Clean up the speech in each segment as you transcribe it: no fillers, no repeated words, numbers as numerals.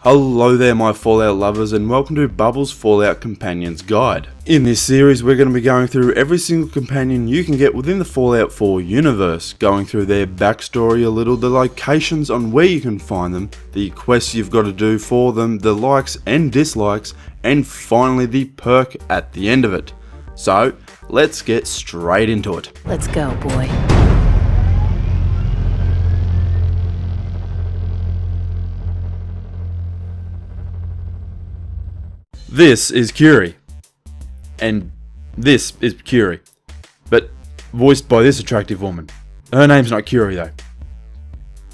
Hello there my Fallout lovers, and welcome to Bubbles Fallout Companions Guide. In this series we're going to be going through every single companion you can get within the Fallout 4 universe, going through their backstory a little, the locations on where you can find them, the quests you've got to do for them, the likes and dislikes, and finally the perk at the end of it. So let's get straight into it. Let's go, boy. This is Curie, and this is Curie, but voiced by this attractive woman. Her name's not Curie though.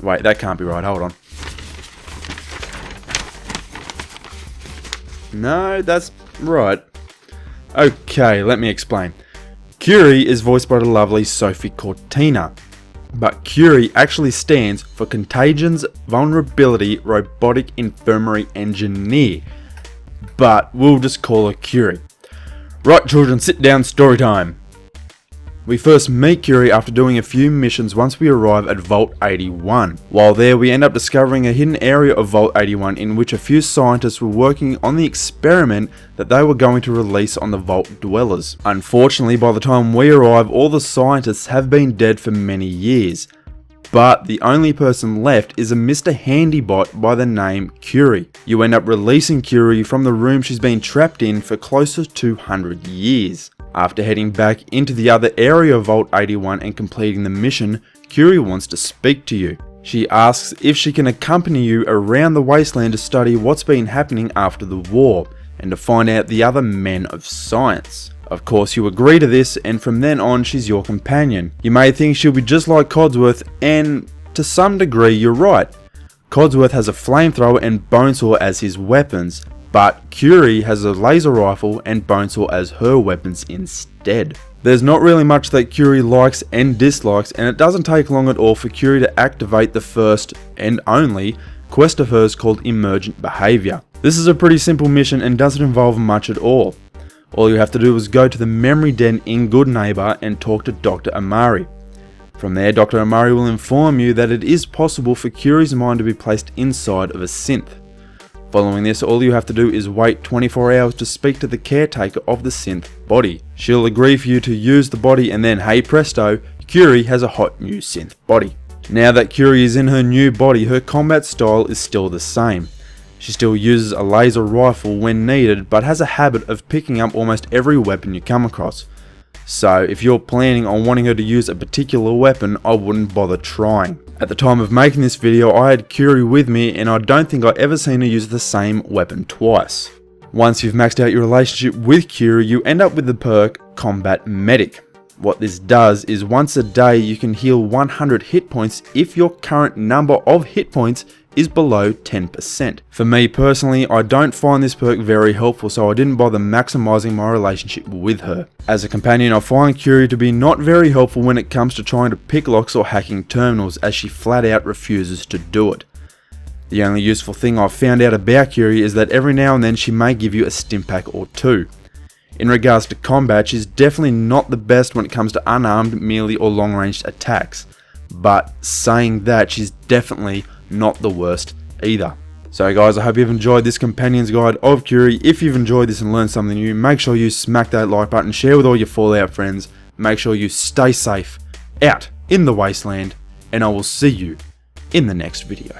Wait, that can't be right, hold on. No, that's right. Okay, let me explain. Curie is voiced by the lovely Sophie Cortina, but Curie actually stands for Contagions Vulnerability Robotic Infirmary Engineer. But we'll just call her Curie. Right children, sit down, story time. We first meet Curie after doing a few missions once we arrive at Vault 81. While there we end up discovering a hidden area of Vault 81 in which a few scientists were working on the experiment that they were going to release on the Vault dwellers. Unfortunately, by the time we arrive, all the scientists have been dead for many years. But the only person left is a Mr. Handybot by the name Curie. You end up releasing Curie from the room she's been trapped in for close to 200 years. After heading back into the other area of Vault 81 and completing the mission, Curie wants to speak to you. She asks if she can accompany you around the wasteland to study what's been happening after the war, and to find out the other men of science. Of course you agree to this, and from then on she's your companion. You may think she'll be just like Codsworth, and to some degree you're right. Codsworth has a flamethrower and bonesaw as his weapons, but Curie has a laser rifle and bonesaw as her weapons instead. There's not really much that Curie likes and dislikes, and it doesn't take long at all for Curie to activate the first and only quest of hers called Emergent Behavior. This is a pretty simple mission and doesn't involve much at all. All you have to do is go to the memory den in Good Neighbor and talk to Dr. Amari. From there, Dr. Amari will inform you that it is possible for Curie's mind to be placed inside of a synth. Following this, all you have to do is wait 24 hours to speak to the caretaker of the synth body. She'll agree for you to use the body, and then hey presto, Curie has a hot new synth body. Now that Curie is in her new body, her combat style is still the same. She still uses a laser rifle when needed, but has a habit of picking up almost every weapon you come across. So if you're planning on wanting her to use a particular weapon, I wouldn't bother trying. At the time of making this video, I had Curie with me, and I don't think I've ever seen her use the same weapon twice. Once you've maxed out your relationship with Curie, you end up with the perk Combat Medic. What this does is once a day you can heal 100 hit points if your current number of hit points is below 10%. For me personally, I don't find this perk very helpful, so I didn't bother maximizing my relationship with her. As a companion, I find Curie to be not very helpful when it comes to trying to pick locks or hacking terminals, as she flat out refuses to do it. The only useful thing I've found out about Curie is that every now and then she may give you a stim pack or two. In regards to combat, she's definitely not the best when it comes to unarmed, melee or long ranged attacks. But saying that, she's definitely not the worst either. So guys, I hope you've enjoyed this companion's guide of Curie. If you've enjoyed this and learned something new, make sure you smack that like button, share with all your Fallout friends, make sure you stay safe out in the wasteland, and I will see you in the next video.